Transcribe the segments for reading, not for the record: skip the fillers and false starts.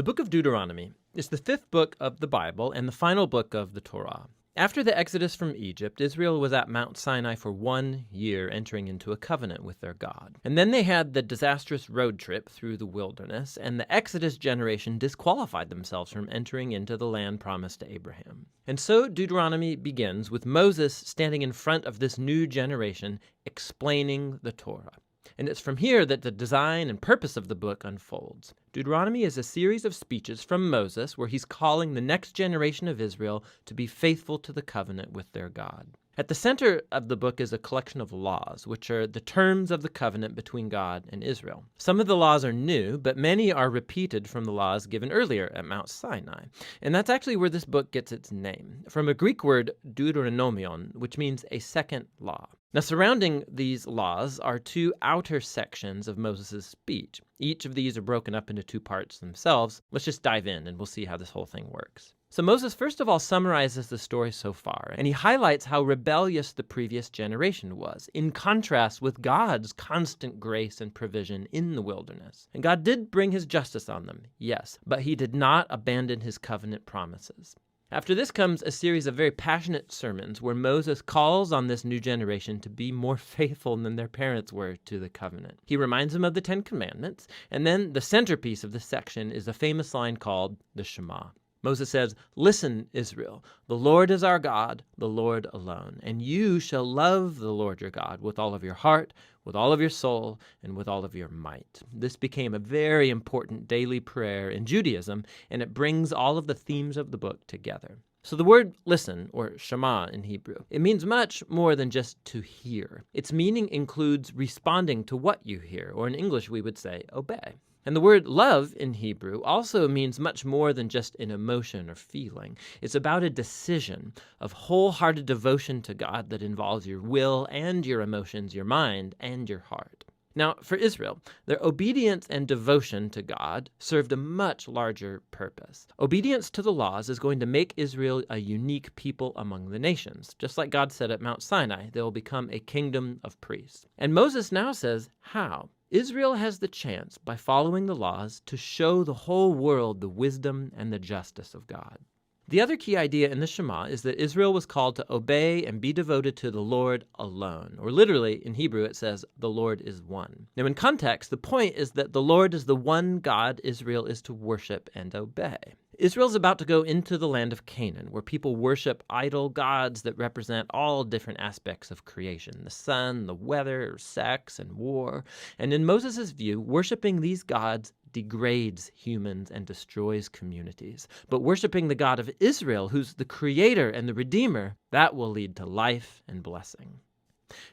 The book of Deuteronomy is the fifth book of the Bible and the final book of the Torah. After the exodus from Egypt, Israel was at Mount Sinai for 1 year, entering into a covenant with their God. And then they had the disastrous road trip through the wilderness, and the Exodus generation disqualified themselves from entering into the land promised to Abraham. And so Deuteronomy begins with Moses standing in front of this new generation, explaining the Torah. And it's from here that the design and purpose of the book unfolds. Deuteronomy is a series of speeches from Moses where he's calling the next generation of Israel to be faithful to the covenant with their God. At the center of the book is a collection of laws, which are the terms of the covenant between God and Israel. Some of the laws are new, but many are repeated from the laws given earlier at Mount Sinai. And that's actually where this book gets its name, from a Greek word deuteronomion, which means a second law. Now, surrounding these laws are two outer sections of Moses' speech. Each of these are broken up into two parts themselves. Let's just dive in and we'll see how this whole thing works. So Moses, first of all, summarizes the story so far, and he highlights how rebellious the previous generation was, in contrast with God's constant grace and provision in the wilderness. And God did bring his justice on them, yes, but he did not abandon his covenant promises. After this comes a series of very passionate sermons where Moses calls on this new generation to be more faithful than their parents were to the covenant. He reminds them of the 10 Commandments, and then the centerpiece of this section is a famous line called the Shema. Moses says, "Listen, Israel, the Lord is our God, the Lord alone, and you shall love the Lord your God with all of your heart, with all of your soul, and with all of your might." This became a very important daily prayer in Judaism, and it brings all of the themes of the book together. So the word listen, or Shema in Hebrew, it means much more than just to hear. Its meaning includes responding to what you hear, or in English we would say obey. And the word love in Hebrew also means much more than just an emotion or feeling. It's about a decision of wholehearted devotion to God that involves your will and your emotions, your mind and your heart. Now, for Israel, their obedience and devotion to God served a much larger purpose. Obedience to the laws is going to make Israel a unique people among the nations. Just like God said at Mount Sinai, they will become a kingdom of priests. And Moses now says, how? Israel has the chance, by following the laws, to show the whole world the wisdom and the justice of God. The other key idea in the Shema is that Israel was called to obey and be devoted to the Lord alone. Or literally, in Hebrew, it says, the Lord is one. Now, in context, the point is that the Lord is the one God Israel is to worship and obey. Israel's about to go into the land of Canaan, where people worship idol gods that represent all different aspects of creation, the sun, the weather, sex, and war. And in Moses' view, worshiping these gods degrades humans and destroys communities. But worshiping the God of Israel, who's the creator and the redeemer, that will lead to life and blessing.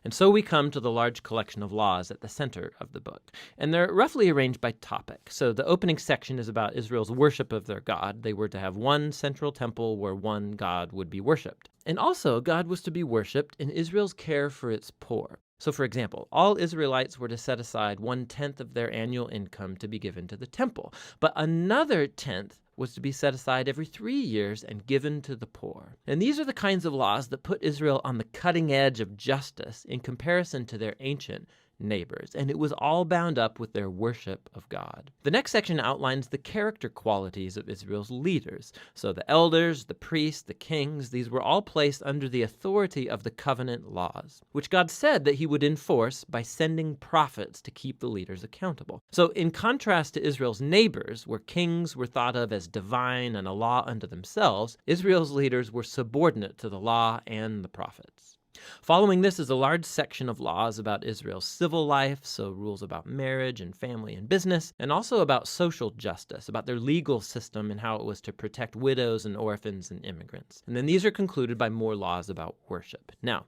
And so we come to the large collection of laws at the center of the book. And they're roughly arranged by topic. So the opening section is about Israel's worship of their God. They were to have one central temple where one God would be worshipped. And also, God was to be worshipped in Israel's care for its poor. So, for example, all Israelites were to set aside 1/10 of their annual income to be given to the temple. But another 10th was to be set aside every 3 years and given to the poor. And these are the kinds of laws that put Israel on the cutting edge of justice in comparison to their ancient neighbors, and it was all bound up with their worship of God. The next section outlines the character qualities of Israel's leaders. So the elders, the priests, the kings, these were all placed under the authority of the covenant laws, which God said that he would enforce by sending prophets to keep the leaders accountable. So in contrast to Israel's neighbors, where kings were thought of as divine and a law unto themselves, Israel's leaders were subordinate to the law and the prophets. Following this is a large section of laws about Israel's civil life, so rules about marriage and family and business, and also about social justice, about their legal system and how it was to protect widows and orphans and immigrants. And then these are concluded by more laws about worship. Now,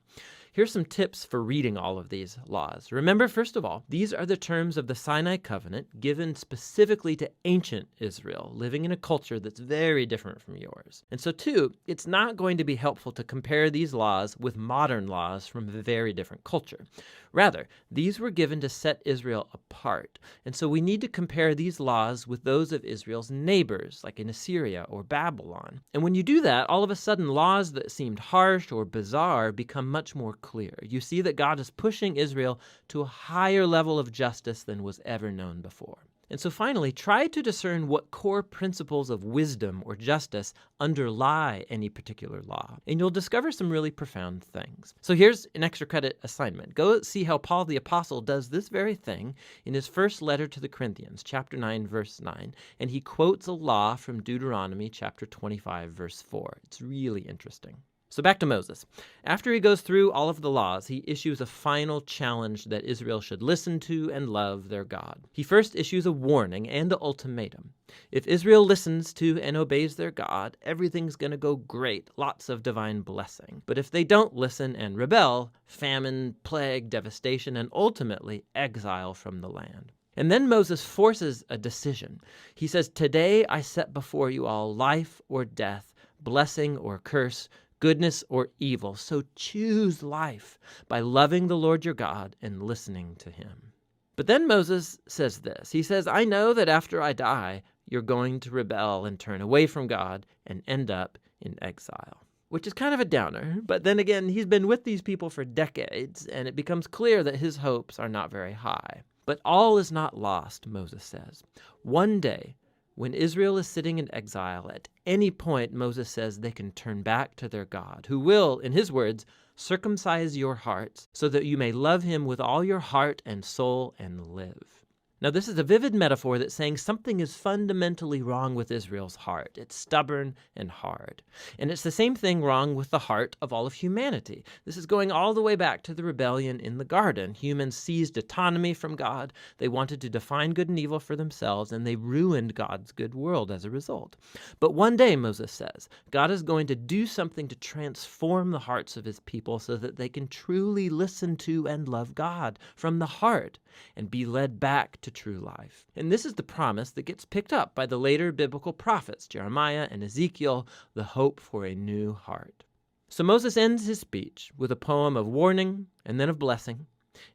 here's some tips for reading all of these laws. Remember, first of all, these are the terms of the Sinai covenant given specifically to ancient Israel, living in a culture that's very different from yours. And so, two, it's not going to be helpful to compare these laws with modern laws from a very different culture. Rather, these were given to set Israel apart. And so we need to compare these laws with those of Israel's neighbors, like in Assyria or Babylon. And when you do that, all of a sudden laws that seemed harsh or bizarre become much more clear. You see that God is pushing Israel to a higher level of justice than was ever known before. And so finally, try to discern what core principles of wisdom or justice underlie any particular law, and you'll discover some really profound things. So here's an extra credit assignment. Go see how Paul the Apostle does this very thing in his first letter to the Corinthians, chapter 9, verse 9, and he quotes a law from Deuteronomy chapter 25, verse 4. It's really interesting. So back to Moses. After he goes through all of the laws, he issues a final challenge that Israel should listen to and love their God. He first issues a warning and an ultimatum. If Israel listens to and obeys their God, everything's going to go great, lots of divine blessing. But if they don't listen and rebel, famine, plague, devastation, and ultimately exile from the land. And then Moses forces a decision. He says, "Today I set before you all life or death, blessing or curse, goodness or evil. So choose life by loving the Lord your God and listening to him." But then Moses says this. He says, "I know that after I die, you're going to rebel and turn away from God and end up in exile." Which is kind of a downer. But then again, he's been with these people for decades, and it becomes clear that his hopes are not very high. But all is not lost, Moses says. One day, when Israel is sitting in exile, at any point, Moses says they can turn back to their God, who will, in his words, circumcise your hearts so that you may love him with all your heart and soul and live. Now, this is a vivid metaphor that's saying something is fundamentally wrong with Israel's heart. It's stubborn and hard. And it's the same thing wrong with the heart of all of humanity. This is going all the way back to the rebellion in the garden. Humans seized autonomy from God. They wanted to define good and evil for themselves, and they ruined God's good world as a result. But one day, Moses says, God is going to do something to transform the hearts of his people so that they can truly listen to and love God from the heart and be led back to true life. And this is the promise that gets picked up by the later biblical prophets, Jeremiah and Ezekiel, the hope for a new heart. So Moses ends his speech with a poem of warning and then of blessing,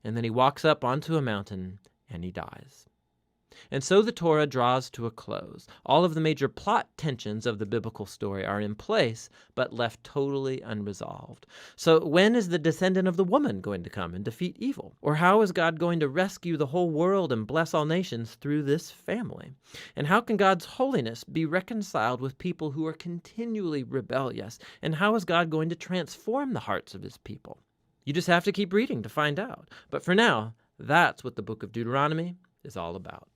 and then he walks up onto a mountain and he dies. And so the Torah draws to a close. All of the major plot tensions of the biblical story are in place, but left totally unresolved. So when is the descendant of the woman going to come and defeat evil? Or how is God going to rescue the whole world and bless all nations through this family? And how can God's holiness be reconciled with people who are continually rebellious? And how is God going to transform the hearts of his people? You just have to keep reading to find out. But for now, that's what the book of Deuteronomy is all about.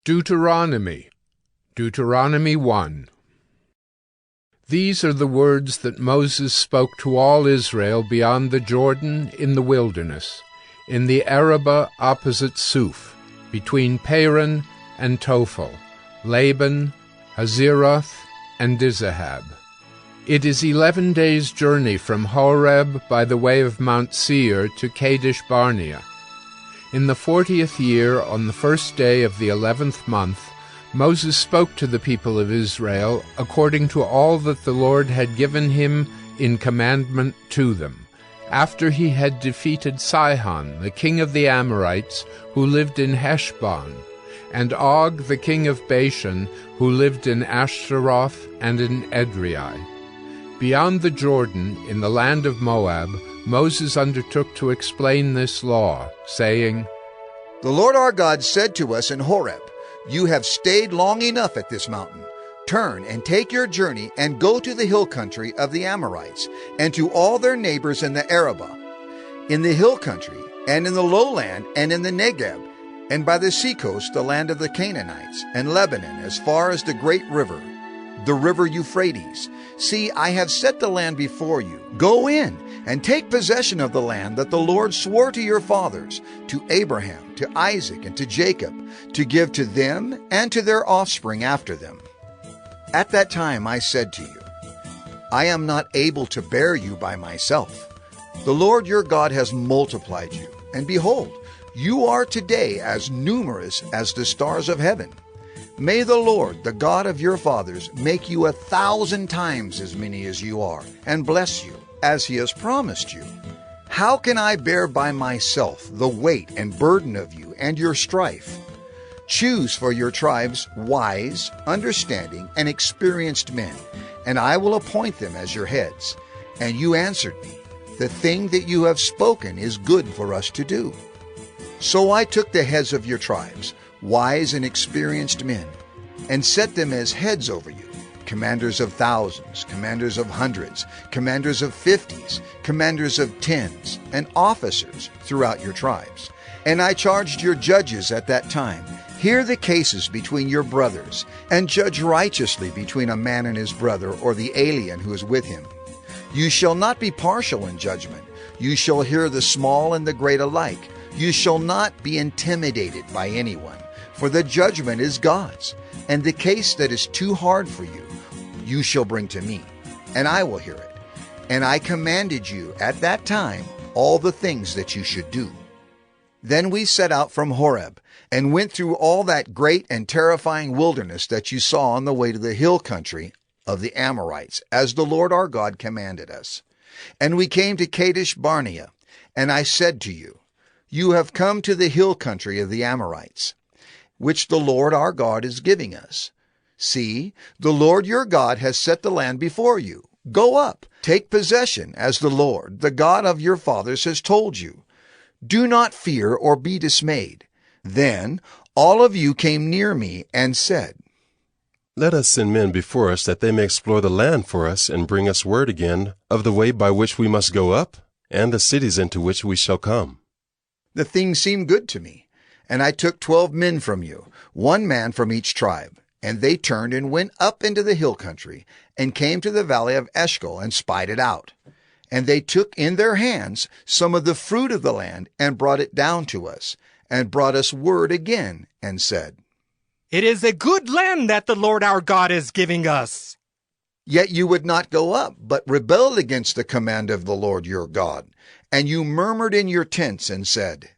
Deuteronomy 1. These are the words that Moses spoke to all Israel beyond the Jordan in the wilderness, in the Arabah opposite Suf, between Paran and Tophel, Laban, Hazeroth, and Dizahab. It is 11 days' journey from Horeb by the way of Mount Seir to Kadesh Barnea. In the 40th year, on the first day of the 11th month, Moses spoke to the people of Israel according to all that the Lord had given him in commandment to them, after he had defeated Sihon, the king of the Amorites, who lived in Heshbon, and Og, the king of Bashan, who lived in Ashtaroth and in Edrei. Beyond the Jordan, in the land of Moab, Moses undertook to explain this law, saying, "The Lord our God said to us in Horeb, 'You have stayed long enough at this mountain. Turn and take your journey and go to the hill country of the Amorites and to all their neighbors in the Arabah, in the hill country and in the lowland and in the Negeb, and by the seacoast the land of the Canaanites and Lebanon as far as the great river, the river Euphrates. See, I have set the land before you. Go in and take possession of the land that the Lord swore to your fathers, to Abraham, to Isaac, and to Jacob, to give to them and to their offspring after them.' At that time I said to you, 'I am not able to bear you by myself. The Lord your God has multiplied you, and behold, you are today as numerous as the stars of heaven. May the Lord, the God of your fathers, make you 1,000 times as many as you are, and bless you, as he has promised you. How can I bear by myself the weight and burden of you and your strife? Choose for your tribes wise, understanding, and experienced men, and I will appoint them as your heads.' And you answered me, 'The thing that you have spoken is good for us to do.' So I took the heads of your tribes, wise and experienced men, and set them as heads over you, commanders of thousands, commanders of hundreds, commanders of 50s, commanders of 10s, and officers throughout your tribes. And I charged your judges at that time, hear the cases between your brothers, and judge righteously between a man and his brother or the alien who is with him. You shall not be partial in judgment. You shall hear the small and the great alike. You shall not be intimidated by anyone, for the judgment is God's. And the case that is too hard for you, you shall bring to me, and I will hear it. And I commanded you at that time all the things that you should do. Then we set out from Horeb, and went through all that great and terrifying wilderness that you saw on the way to the hill country of the Amorites, as the Lord our God commanded us. And we came to Kadesh Barnea, and I said to you, you have come to the hill country of the Amorites, which the Lord our God is giving us. See, the Lord your God has set the land before you. Go up, take possession, as the Lord, the God of your fathers, has told you. Do not fear or be dismayed. Then all of you came near me and said, Let us send men before us, that they may explore the land for us, and bring us word again of the way by which we must go up, and the cities into which we shall come. The thing seemed good to me, and I took 12 men from you, 1 man from each tribe. And they turned and went up into the hill country, and came to the valley of Eshcol, and spied it out. And they took in their hands some of the fruit of the land, and brought it down to us, and brought us word again, and said, It is a good land that the Lord our God is giving us. Yet you would not go up, but rebelled against the command of the Lord your God. And you murmured in your tents, and said,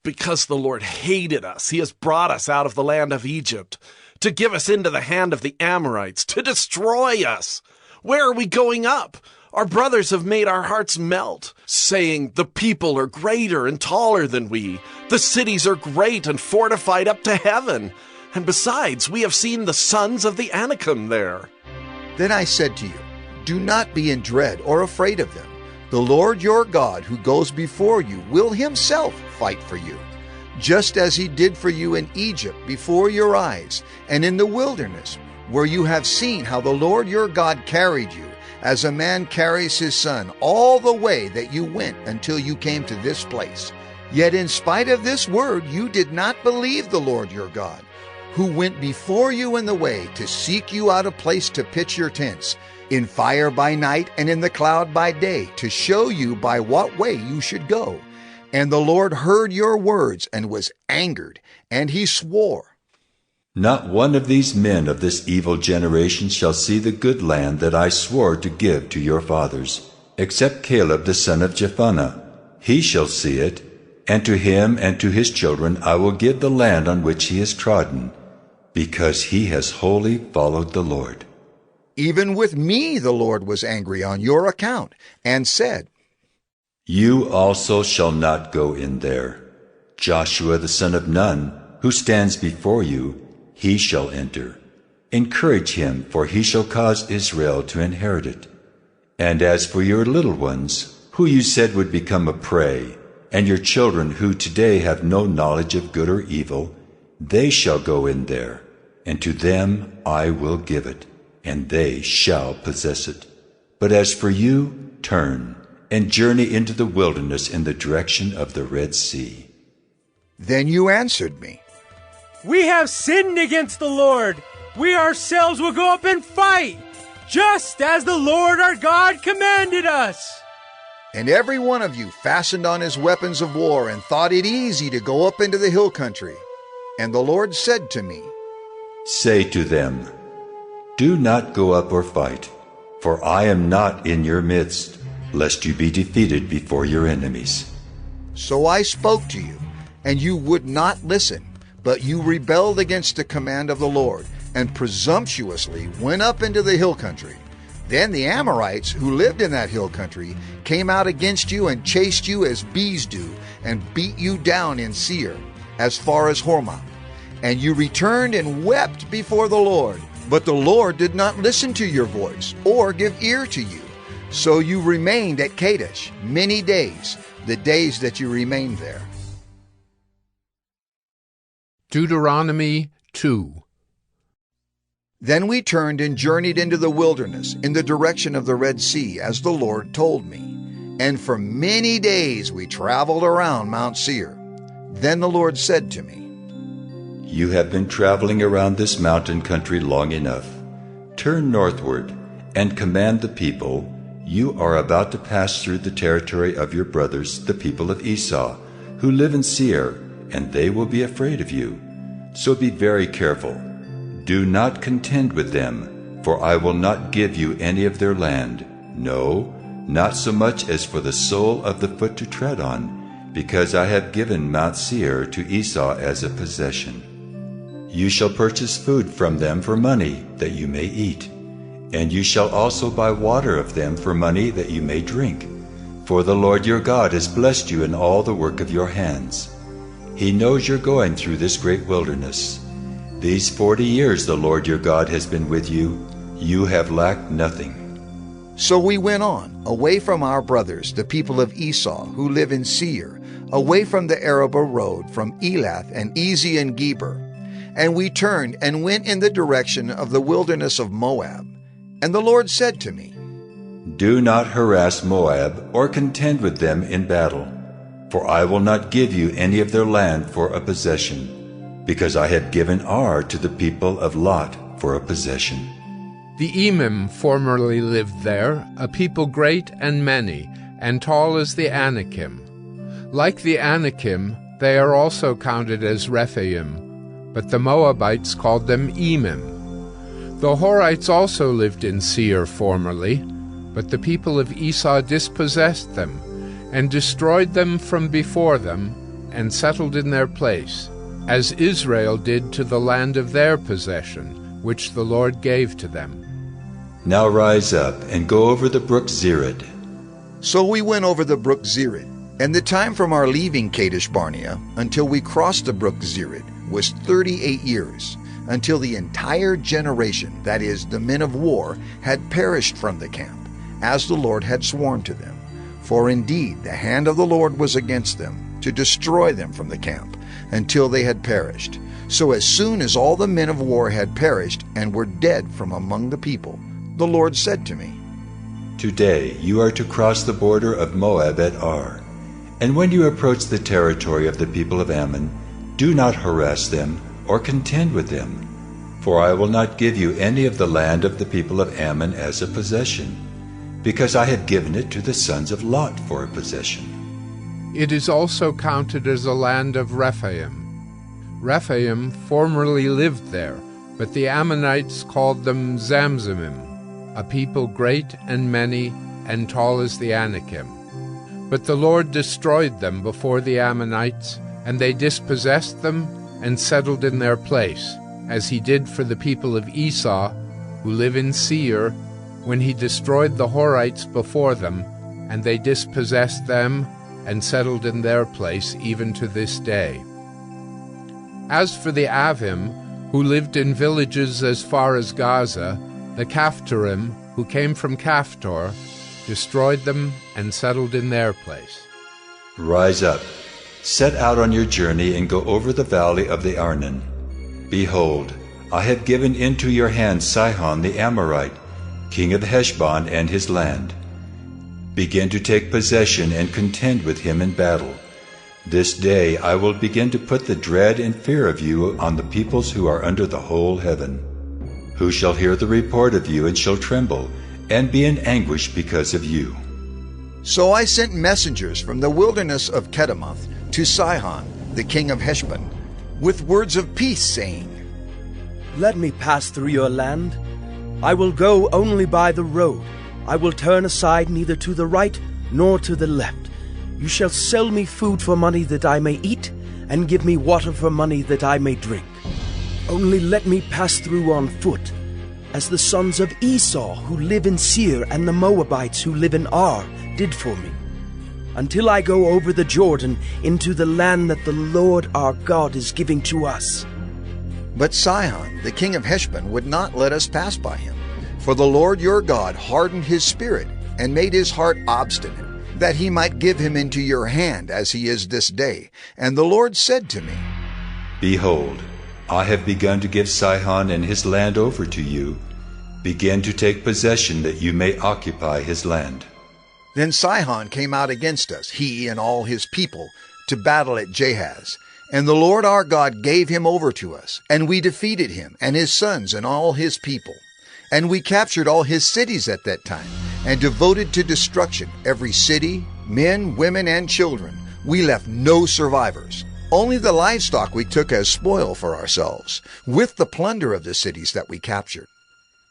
Because the Lord hated us, he has brought us out of the land of Egypt, to give us into the hand of the Amorites, to destroy us. Where are we going up? Our brothers have made our hearts melt, saying, The people are greater and taller than we. The cities are great and fortified up to heaven. And besides, we have seen the sons of the Anakim there. Then I said to you, Do not be in dread or afraid of them. The Lord your God, who goes before you, will himself fight for you, just as he did for you in Egypt before your eyes, and in the wilderness, where you have seen how the Lord your God carried you, as a man carries his son, all the way that you went until you came to this place. Yet in spite of this word, you did not believe the Lord your God, who went before you in the way to seek you out a place to pitch your tents, in fire by night and in the cloud by day, to show you by what way you should go. And the Lord heard your words and was angered, and he swore, Not one of these men of this evil generation shall see the good land that I swore to give to your fathers, except Caleb the son of Jephunneh. He shall see it, and to him and to his children I will give the land on which he has trodden, because he has wholly followed the Lord. Even with me the Lord was angry on your account, and said, You also shall not go in there. Joshua the son of Nun, who stands before you, he shall enter. Encourage him, for he shall cause Israel to inherit it. And as for your little ones, who you said would become a prey, and your children who today have no knowledge of good or evil, they shall go in there, and to them I will give it, and they shall possess it. But as for you, turn, and journey into the wilderness in the direction of the Red Sea. Then you answered me, We have sinned against the Lord. We ourselves will go up and fight, just as the Lord our God commanded us. And every one of you fastened on his weapons of war, and thought it easy to go up into the hill country. And the Lord said to me, Say to them, Do not go up or fight, for I am not in your midst, lest you be defeated before your enemies. So I spoke to you, and you would not listen, but you rebelled against the command of the Lord, and presumptuously went up into the hill country. Then the Amorites, who lived in that hill country, came out against you and chased you as bees do, and beat you down in Seir, as far as Hormah. And you returned and wept before the Lord. But the Lord did not listen to your voice, or give ear to you. So you remained at Kadesh many days, the days that you remained there. Deuteronomy 2. Then we turned and journeyed into the wilderness in the direction of the Red Sea, as the Lord told me. And for many days we traveled around Mount Seir. Then the Lord said to me, You have been traveling around this mountain country long enough. Turn northward and command the people. You are about to pass through the territory of your brothers, the people of Esau, who live in Seir, and they will be afraid of you. So be very careful. Do not contend with them, for I will not give you any of their land, no, not so much as for the sole of the foot to tread on, because I have given Mount Seir to Esau as a possession. You shall purchase food from them for money, that you may eat, and you shall also buy water of them for money, that you may drink. For the Lord your God has blessed you in all the work of your hands. He knows you're going through this great wilderness. These 40 years the Lord your God has been with you. You have lacked nothing. So we went on, away from our brothers, the people of Esau, who live in Seir, away from the Arabah road, from Elath and Ezion Geber. And we turned and went in the direction of the wilderness of Moab. And the Lord said to me, Do not harass Moab or contend with them in battle, for I will not give you any of their land for a possession, because I have given Ar to the people of Lot for a possession. The Emim formerly lived there, a people great and many, and tall as the Anakim. Like the Anakim, they are also counted as Rephaim, but the Moabites called them Emim. The Horites also lived in Seir formerly, but the people of Esau dispossessed them, and destroyed them from before them, and settled in their place, as Israel did to the land of their possession, which the Lord gave to them. Now rise up and go over the brook Zered. So we went over the brook Zered, and the time from our leaving Kadesh Barnea until we crossed the brook Zered was 38 years, until the entire generation, that is, the men of war, had perished from the camp, as the Lord had sworn to them. For indeed the hand of the Lord was against them, to destroy them from the camp, until they had perished. So as soon as all the men of war had perished and were dead from among the people, the Lord said to me, Today you are to cross the border of Moab at Ar. And when you approach the territory of the people of Ammon, do not harass them or contend with them, for I will not give you any of the land of the people of Ammon as a possession, because I have given it to the sons of Lot for a possession. It is also counted as a land of Rephaim. Rephaim formerly lived there, but the Ammonites called them Zamzumim, a people great and many, and tall as the Anakim. But the Lord destroyed them before the Ammonites, and they dispossessed them and settled in their place, as he did for the people of Esau, who live in Seir, when he destroyed the Horites before them, and they dispossessed them and settled in their place even to this day. As for the Avim, who lived in villages as far as Gaza, the Caphtorim, who came from Caphtor, destroyed them and settled in their place. Rise up, set out on your journey, and go over the valley of the Arnon. Behold, I have given into your hand Sihon the Amorite, king of Heshbon and his land. Begin to take possession and contend with him in battle. This day I will begin to put the dread and fear of you on the peoples who are under the whole heaven, who shall hear the report of you and shall tremble, and be in anguish because of you. So I sent messengers from the wilderness of Kedemoth to Sihon, the king of Heshbon, with words of peace, saying, Let me pass through your land. I will go only by the road. I will turn aside neither to the right nor to the left. You shall sell me food for money that I may eat, and give me water for money that I may drink. Only let me pass through on foot, as the sons of Esau who live in Seir and the Moabites who live in Ar did for me, until I go over the Jordan into the land that the Lord our God is giving to us. But Sihon, the king of Heshbon, would not let us pass by him. For the Lord your God hardened his spirit, and made his heart obstinate, that he might give him into your hand, as he is this day. And the Lord said to me, Behold, I have begun to give Sihon and his land over to you. Begin to take possession that you may occupy his land. Then Sihon came out against us, he and all his people, to battle at Jahaz. And the Lord our God gave him over to us, and we defeated him, and his sons, and all his people. And we captured all his cities at that time, and devoted to destruction every city, men, women, and children. We left no survivors. Only the livestock we took as spoil for ourselves, with the plunder of the cities that we captured.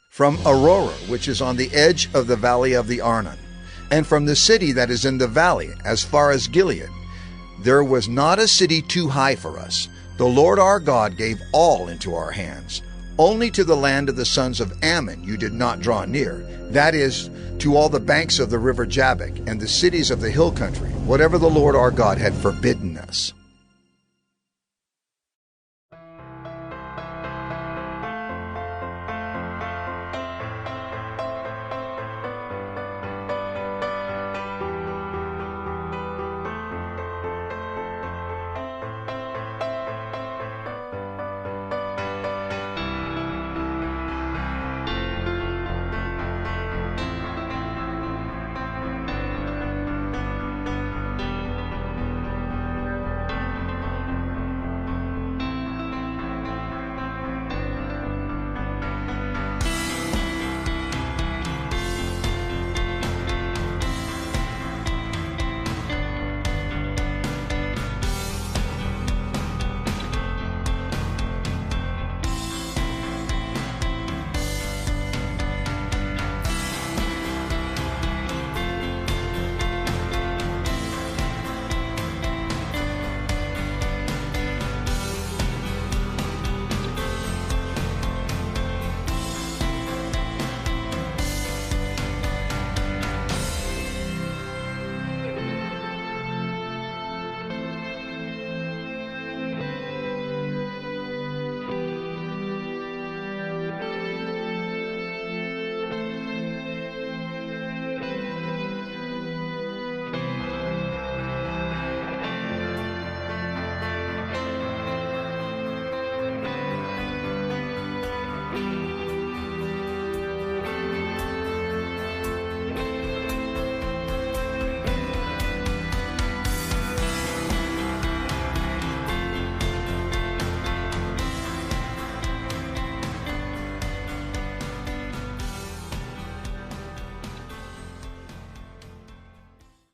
From Aurora, which is on the edge of the valley of the Arnon, and from the city that is in the valley, as far as Gilead, there was not a city too high for us. The Lord our God gave all into our hands. Only to the land of the sons of Ammon you did not draw near, that is, to all the banks of the river Jabbok and the cities of the hill country, whatever the Lord our God had forbidden us.